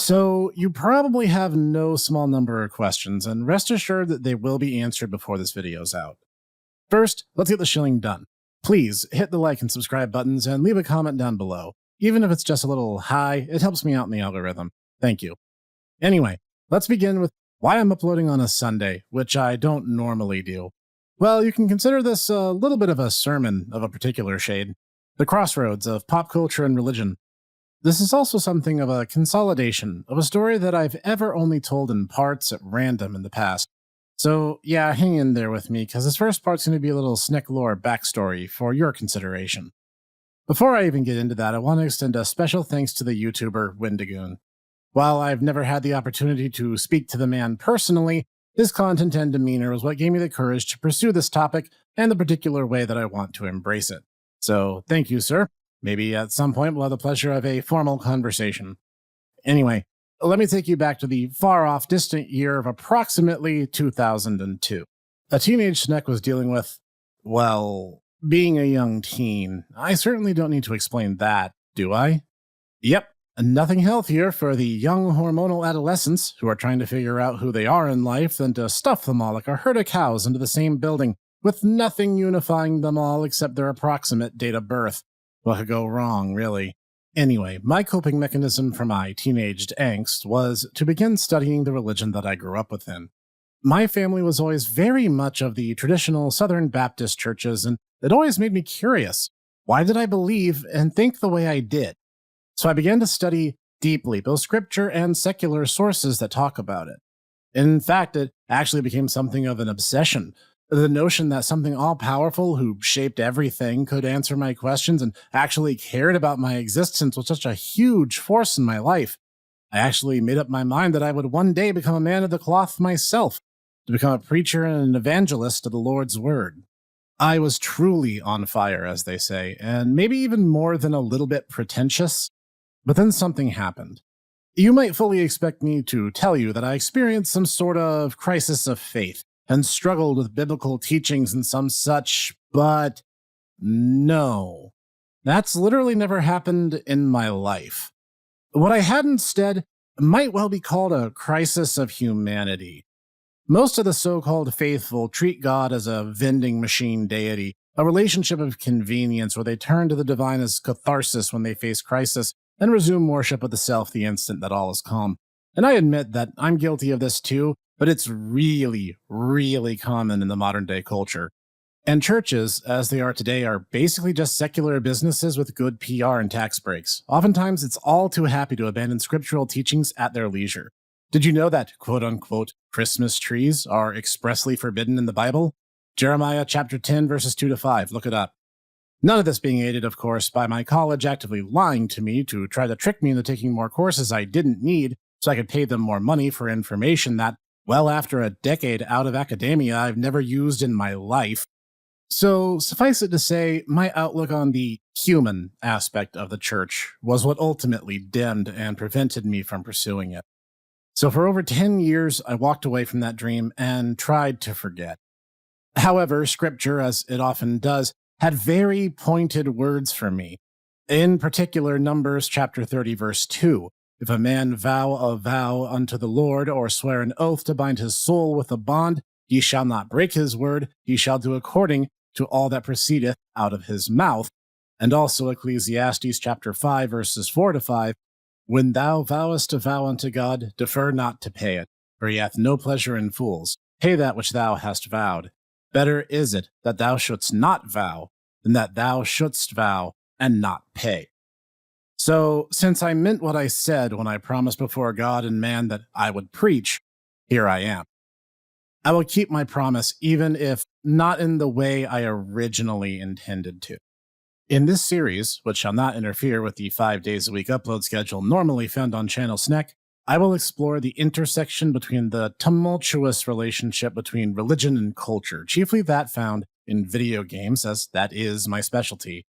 So, you probably have no small number of questions, and rest assured that they will be answered before this video's out. First, let's get the shilling done. Please hit the like and subscribe buttons and leave a comment down below. Even if it's just a little hi, it helps me out in the algorithm. Thank you. Anyway, let's begin with why I'm uploading on a Sunday, which I don't normally do. Well, you can consider this a little bit of a sermon of a particular shade. The crossroads of pop culture and religion. This is also something of a consolidation of a story that I've ever only told in parts at random in the past. So yeah, hang in there with me, because this first part's going to be a little Snek lore backstory for your consideration. Before I even get into that, I want to extend a special thanks to the YouTuber Wendigoon. While I've never had the opportunity to speak to the man personally, his content and demeanor was what gave me the courage to pursue this topic and the particular way that I want to embrace it. So thank you, sir. Maybe at some point we'll have the pleasure of a formal conversation. Anyway, let me take you back to the far-off distant year of approximately 2002. A teenage Snek was dealing with, well, being a young teen. I certainly don't need to explain that, do I? Yep, nothing healthier for the young hormonal adolescents who are trying to figure out who they are in life than to stuff them all like a herd of cows into the same building, with nothing unifying them all except their approximate date of birth. What could go wrong, really? Anyway, my coping mechanism for my teenaged angst was to begin studying the religion that I grew up within. My family was always very much of the traditional Southern Baptist churches, and it always made me curious. Why did I believe and think the way I did? So I began to study deeply both scripture and secular sources that talk about it. In fact, it actually became something of an obsession. The notion that something all-powerful who shaped everything could answer my questions and actually cared about my existence was such a huge force in my life. I actually made up my mind that I would one day become a man of the cloth myself, to become a preacher and an evangelist of the Lord's word. I was truly on fire, as they say, and maybe even more than a little bit pretentious. But then something happened. You might fully expect me to tell you that I experienced some sort of crisis of faith, and struggled with biblical teachings and some such, but no. That's literally never happened in my life. What I had instead might well be called a crisis of humanity. Most of the so-called faithful treat God as a vending machine deity, a relationship of convenience where they turn to the divine as catharsis when they face crisis, and resume worship of the self the instant that all is calm. And I admit that I'm guilty of this too, but it's really, really common in the modern-day culture. And churches, as they are today, are basically just secular businesses with good PR and tax breaks. Oftentimes, it's all too happy to abandon scriptural teachings at their leisure. Did you know that, quote-unquote, Christmas trees are expressly forbidden in the Bible? Jeremiah chapter 10, verses 2-5, look it up. None of this being aided, of course, by my college actively lying to me to try to trick me into taking more courses I didn't need so I could pay them more money for information that, well, after a decade out of academia, I've never used in my life. So, suffice it to say, my outlook on the human aspect of the church was what ultimately dimmed and prevented me from pursuing it. So for over 10 years, I walked away from that dream and tried to forget. However, scripture, as it often does, had very pointed words for me. In particular, Numbers chapter 30, verse 2. If a man vow a vow unto the Lord, or swear an oath to bind his soul with a bond, he shall not break his word, he shall do according to all that proceedeth out of his mouth. And also Ecclesiastes chapter 5, verses 4-5. When thou vowest a vow unto God, defer not to pay it, for he hath no pleasure in fools. Pay that which thou hast vowed. Better is it that thou shouldst not vow, than that thou shouldst vow and not pay. So, since I meant what I said when I promised before God and man that I would preach, here I am. I will keep my promise, even if not in the way I originally intended to. In this series, which shall not interfere with the 5 days a week upload schedule normally found on Channel Snek, I will explore the intersection between the tumultuous relationship between religion and culture, chiefly that found in video games, as that is my specialty.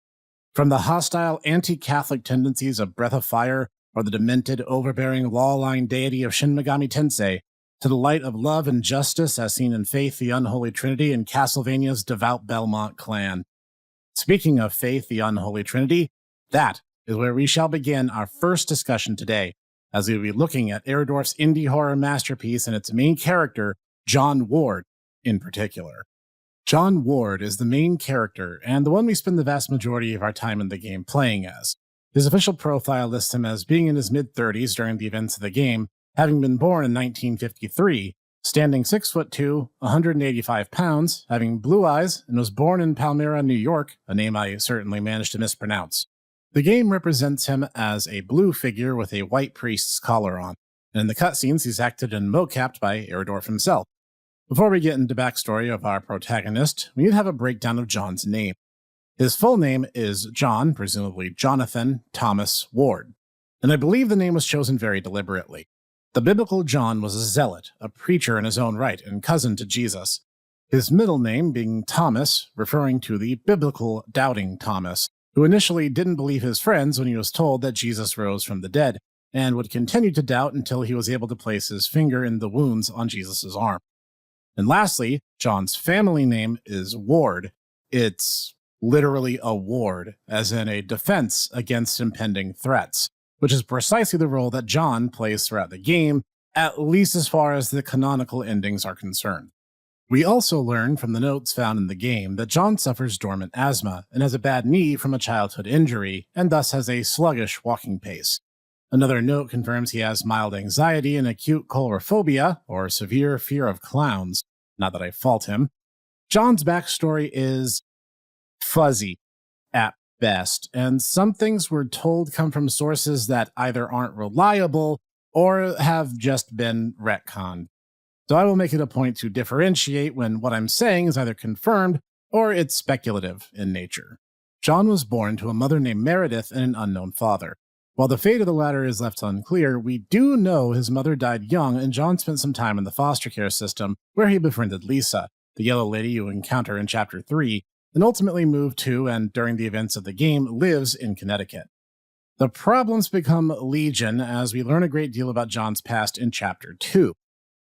From the hostile anti-Catholic tendencies of Breath of Fire or the demented, overbearing, law-line deity of Shin Megami Tensei, to the light of love and justice as seen in Faith, the Unholy Trinity, and Castlevania's devout Belmont clan. Speaking of Faith, the Unholy Trinity, that is where we shall begin our first discussion today, as we'll be looking at Erdorf's indie horror masterpiece and its main character, John Ward, in particular. John Ward is the main character, and the one we spend the vast majority of our time in the game playing as. His official profile lists him as being in his mid-30s during the events of the game, having been born in 1953, standing 6'2", 185 pounds, having blue eyes, and was born in Palmyra, New York, a name I certainly managed to mispronounce. The game represents him as a blue figure with a white priest's collar on, and in the cutscenes he's acted and mocapped by Erdorf himself. Before we get into the backstory of our protagonist, we need to have a breakdown of John's name. His full name is John, presumably Jonathan Thomas Ward, and I believe the name was chosen very deliberately. The biblical John was a zealot, a preacher in his own right, and cousin to Jesus. His middle name being Thomas, referring to the biblical doubting Thomas, who initially didn't believe his friends when he was told that Jesus rose from the dead, and would continue to doubt until he was able to place his finger in the wounds on Jesus' arm. And lastly, John's family name is Ward. It's literally a ward, as in a defense against impending threats, which is precisely the role that John plays throughout the game, at least as far as the canonical endings are concerned. We also learn from the notes found in the game that John suffers dormant asthma and has a bad knee from a childhood injury, and thus has a sluggish walking pace. Another note confirms he has mild anxiety and acute coulrophobia, or severe fear of clowns. Not that I fault him. John's backstory is fuzzy, at best, and some things we're told come from sources that either aren't reliable or have just been retconned. So I will make it a point to differentiate when what I'm saying is either confirmed or it's speculative in nature. John was born to a mother named Meredith and an unknown father. While the fate of the latter is left unclear, we do know his mother died young and John spent some time in the foster care system where he befriended Lisa, the yellow lady you encounter in Chapter 3, and ultimately moved to and during the events of the game lives in Connecticut. The problems become legion as we learn a great deal about John's past in Chapter 2.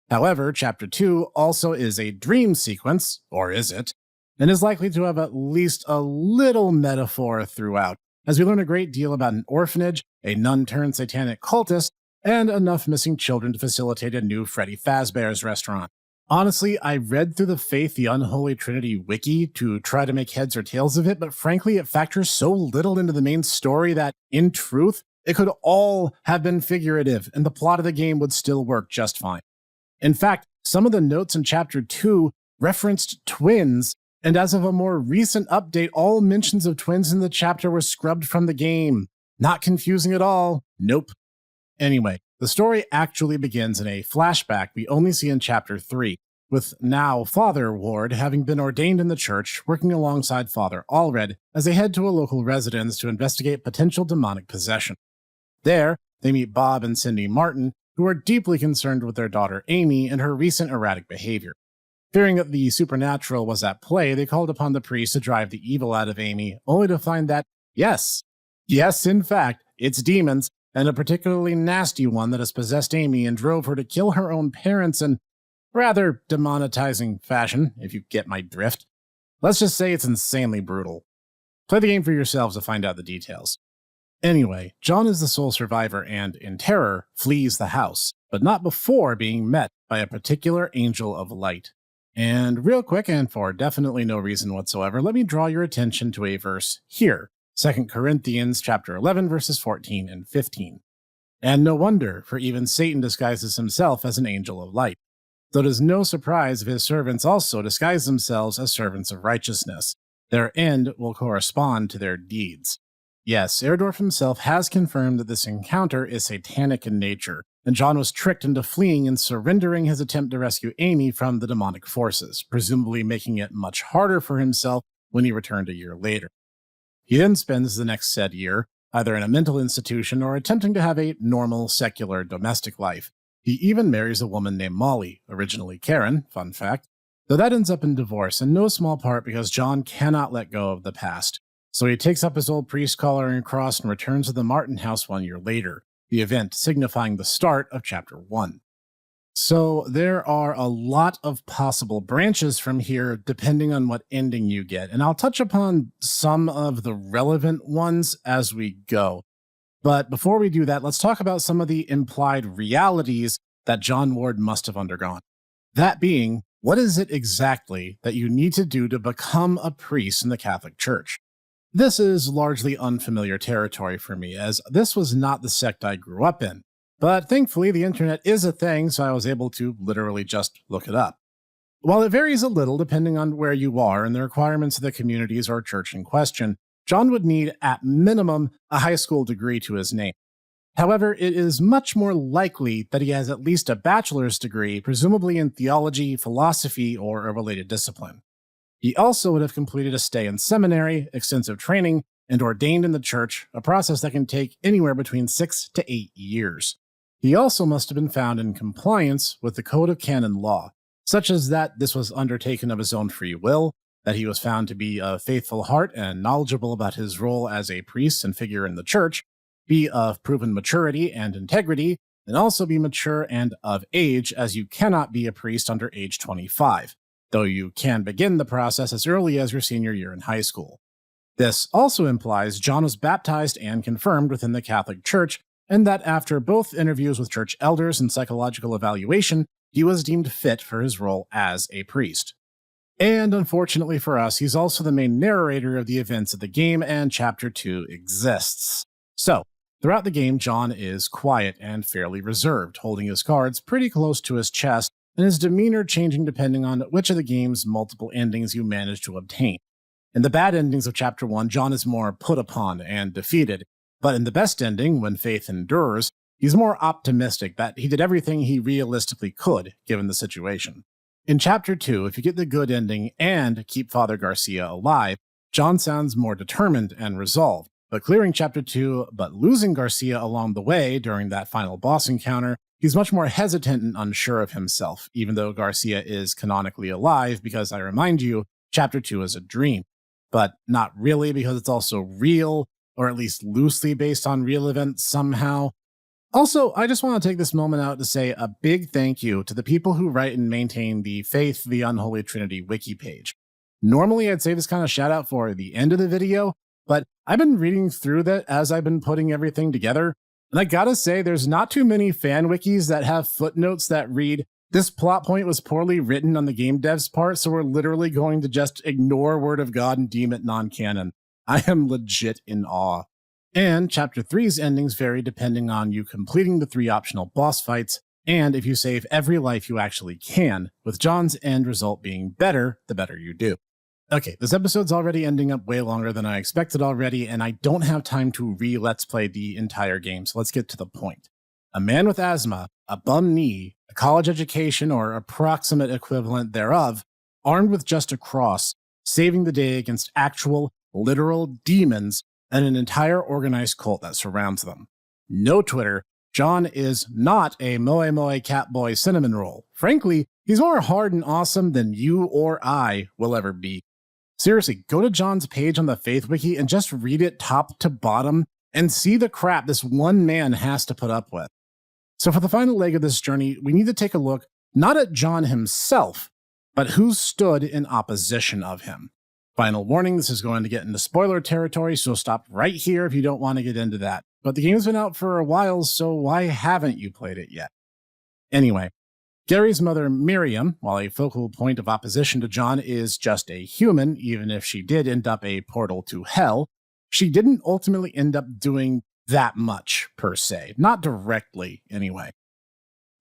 However, Chapter 2 also is a dream sequence, or is it, and is likely to have at least a little metaphor throughout, as we learn a great deal about an orphanage, a nun-turned-satanic cultist, and enough missing children to facilitate a new Freddy Fazbear's restaurant. Honestly, I read through the Faith the Unholy Trinity wiki to try to make heads or tails of it, but frankly, it factors so little into the main story that, in truth, it could all have been figurative, and the plot of the game would still work just fine. In fact, some of the notes in Chapter 2 referenced twins, and as of a more recent update, all mentions of twins in the chapter were scrubbed from the game. Not confusing at all. Nope. Anyway, the story actually begins in a flashback we only see in Chapter 3, with now Father Ward having been ordained in the church, working alongside Father Allred as they head to a local residence to investigate potential demonic possession. There, they meet Bob and Cindy Martin, who are deeply concerned with their daughter Amy and her recent erratic behavior. Fearing that the supernatural was at play, they called upon the priest to drive the evil out of Amy, only to find that, yes, in fact, it's demons, and a particularly nasty one that has possessed Amy and drove her to kill her own parents in rather demonetizing fashion, if you get my drift. Let's just say it's insanely brutal. Play the game for yourselves to find out the details. Anyway, John is the sole survivor and, in terror, flees the house, but not before being met by a particular angel of light. And real quick, and for definitely no reason whatsoever, let me draw your attention to a verse here, 2 Corinthians chapter 11, verses 14 and 15. And no wonder, for even Satan disguises himself as an angel of light. So it is no surprise if his servants also disguise themselves as servants of righteousness. Their end will correspond to their deeds. Yes, Erdorf himself has confirmed that this encounter is satanic in nature, and John was tricked into fleeing and surrendering his attempt to rescue Amy from the demonic forces, presumably making it much harder for himself when he returned a year later. He then spends the next said year either in a mental institution or attempting to have a normal, secular, domestic life. He even marries a woman named Molly, originally Karen, fun fact, though that ends up in divorce, in no small part because John cannot let go of the past. So he takes up his old priest collar and cross and returns to the Martin house 1 year later, the event signifying the start of Chapter 1. So there are a lot of possible branches from here depending on what ending you get, and I'll touch upon some of the relevant ones as we go. But before we do that, let's talk about some of the implied realities that John Ward must have undergone. That being, what is it exactly that you need to do to become a priest in the Catholic Church? This is largely unfamiliar territory for me, as this was not the sect I grew up in. But thankfully, the internet is a thing, so I was able to literally just look it up. While it varies a little depending on where you are and the requirements of the communities or church in question, John would need, at minimum, a high school degree to his name. However, it is much more likely that he has at least a bachelor's degree, presumably in theology, philosophy, or a related discipline. He also would have completed a stay in seminary, extensive training, and ordained in the church, a process that can take anywhere between 6 to 8 years. He also must have been found in compliance with the Code of Canon Law, such as that this was undertaken of his own free will, that he was found to be of faithful heart and knowledgeable about his role as a priest and figure in the church, be of proven maturity and integrity, and also be mature and of age, as you cannot be a priest under age 25, though you can begin the process as early as your senior year in high school. This also implies John was baptized and confirmed within the Catholic Church, and that after both interviews with church elders and psychological evaluation, he was deemed fit for his role as a priest. And unfortunately for us, he's also the main narrator of the events of the game, and Chapter 2 exists. So, throughout the game, John is quiet and fairly reserved, holding his cards pretty close to his chest, and his demeanor changing depending on which of the game's multiple endings you manage to obtain. In the bad endings of Chapter 1, John is more put upon and defeated, but in the best ending, when faith endures, he's more optimistic that he did everything he realistically could, given the situation. In Chapter 2, if you get the good ending and keep Father Garcia alive, John sounds more determined and resolved, but clearing Chapter 2 but losing Garcia along the way during that final boss encounter, he's much more hesitant and unsure of himself, even though Garcia is canonically alive, because I remind you, Chapter 2 is a dream. But not really, because it's also real, or at least loosely based on real events somehow. Also, I just want to take this moment out to say a big thank you to the people who write and maintain the Faith, the Unholy Trinity wiki page. Normally, I'd say this kind of shout out for the end of the video, but I've been reading through that as I've been putting everything together, and I gotta say, there's not too many fan wikis that have footnotes that read, "This plot point was poorly written on the game dev's part, so we're literally going to just ignore Word of God and deem it non-canon." I am legit in awe. And Chapter 3's endings vary depending on you completing the 3 optional boss fights, and if you save every life you actually can, with John's end result being better, the better you do. Okay, this episode's already ending up way longer than I expected already, and I don't have time to re-let's play the entire game, so let's get to the point. A man with asthma, a bum knee, a college education or approximate equivalent thereof, armed with just a cross, saving the day against actual, literal demons and an entire organized cult that surrounds them. No Twitter, John is not a Moe Moe Catboy cinnamon roll. Frankly, he's more hard and awesome than you or I will ever be. Seriously, go to John's page on the Faith Wiki and just read it top to bottom and see the crap this one man has to put up with. So for the final leg of this journey, we need to take a look not at John himself, but who stood in opposition of him. Final warning, this is going to get into spoiler territory, so stop right here if you don't want to get into that. But the game's been out for a while, so why haven't you played it yet? Anyway, Gary's mother, Miriam, while a focal point of opposition to John is just a human, even if she did end up a portal to hell, she didn't ultimately end up doing that much, per se. Not directly, anyway.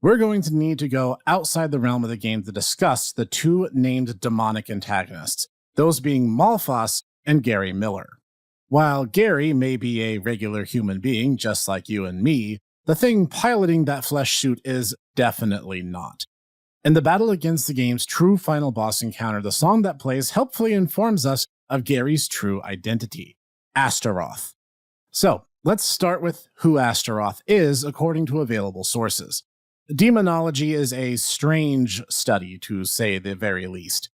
We're going to need to go outside the realm of the game to discuss the 2 named demonic antagonists, those being Malphas and Gary Miller. While Gary may be a regular human being, just like you and me, the thing piloting that flesh suit is definitely not. In the battle against the game's true final boss encounter, the song that plays helpfully informs us of Gary's true identity, Astaroth. So, let's start with who Astaroth is according to available sources. Demonology is a strange study, to say the very least.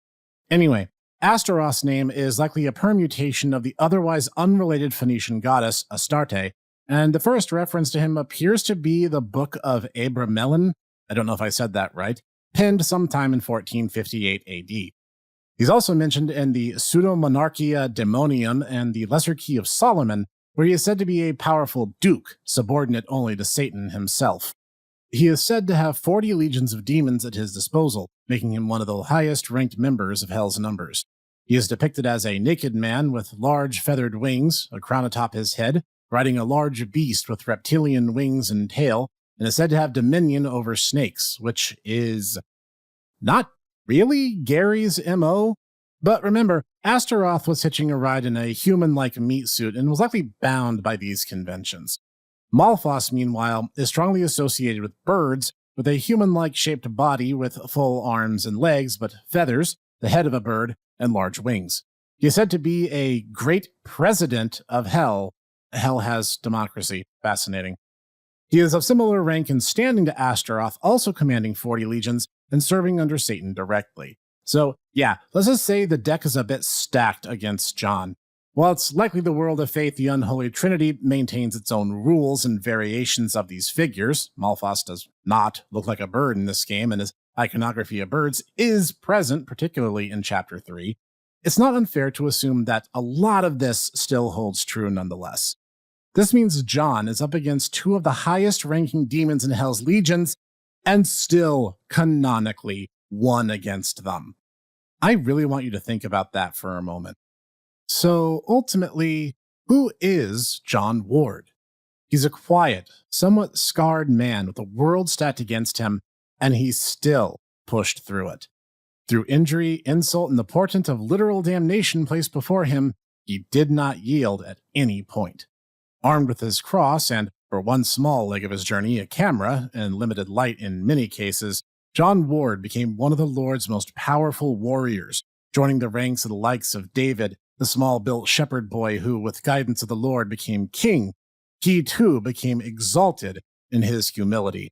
Anyway, Astaroth's name is likely a permutation of the otherwise unrelated Phoenician goddess Astarte, and the first reference to him appears to be the Book of Abramelin, I don't know if I said that right, penned sometime in 1458 AD. He's also mentioned in the Pseudo-Monarchia Daemonium and the Lesser Key of Solomon, where he is said to be a powerful duke, subordinate only to Satan himself. He is said to have 40 legions of demons at his disposal, making him one of the highest-ranked members of Hell's numbers. He is depicted as a naked man with large feathered wings, a crown atop his head, riding a large beast with reptilian wings and tail, and is said to have dominion over snakes, which is not really Gary's MO. But remember, Astaroth was hitching a ride in a human-like meat suit and was likely bound by these conventions. Malphas, meanwhile, is strongly associated with birds, with a human-like shaped body with full arms and legs, but feathers, the head of a bird, and large wings. He is said to be a great president of Hell. Hell has democracy. Fascinating. He is of similar rank and standing to Astaroth, also commanding 40 legions and serving under Satan directly. So, yeah, let's just say the deck is a bit stacked against John. While it's likely the world of Faith, the Unholy Trinity maintains its own rules and variations of these figures. Malphas does not look like a bird in this game, and his iconography of birds is present, particularly in Chapter 3. It's not unfair to assume that a lot of this still holds true nonetheless. This means John is up against two of the highest-ranking demons in Hell's legions, and still, canonically, won against them. I really want you to think about that for a moment. So, ultimately, who is John Ward? He's a quiet, somewhat scarred man with the world stacked against him, and he still pushed through it. Through injury, insult, and the portent of literal damnation placed before him, he did not yield at any point. Armed with his cross and, for one small leg of his journey, a camera and limited light in many cases, John Ward became one of the Lord's most powerful warriors, joining the ranks of the likes of David, the small-built shepherd boy who, with guidance of the Lord, became king. He, too, became exalted in his humility.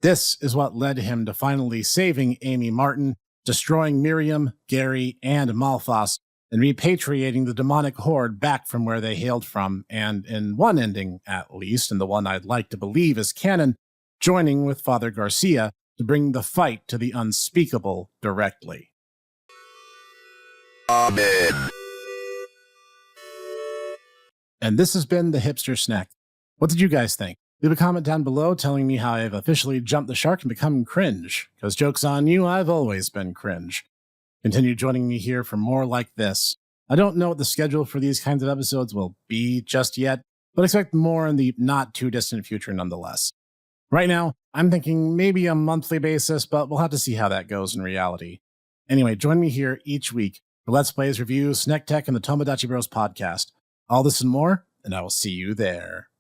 This is what led him to finally saving Amy Martin, destroying Miriam, Gary, and Malphas, and repatriating the demonic horde back from where they hailed from, and in one ending, at least, and the one I'd like to believe is canon, joining with Father Garcia to bring the fight to the unspeakable directly. Amen. And this has been the Hipster Snek. What did you guys think? Leave a comment down below telling me how I've officially jumped the shark and become cringe. Because joke's on you, I've always been cringe. Continue joining me here for more like this. I don't know what the schedule for these kinds of episodes will be just yet, but expect more in the not-too-distant future nonetheless. Right now, I'm thinking maybe a monthly basis, but we'll have to see how that goes in reality. Anyway, join me here each week for Let's Plays, reviews, Snek Tech, and the Tomodachi Bros podcast. All this and more, and I will see you there.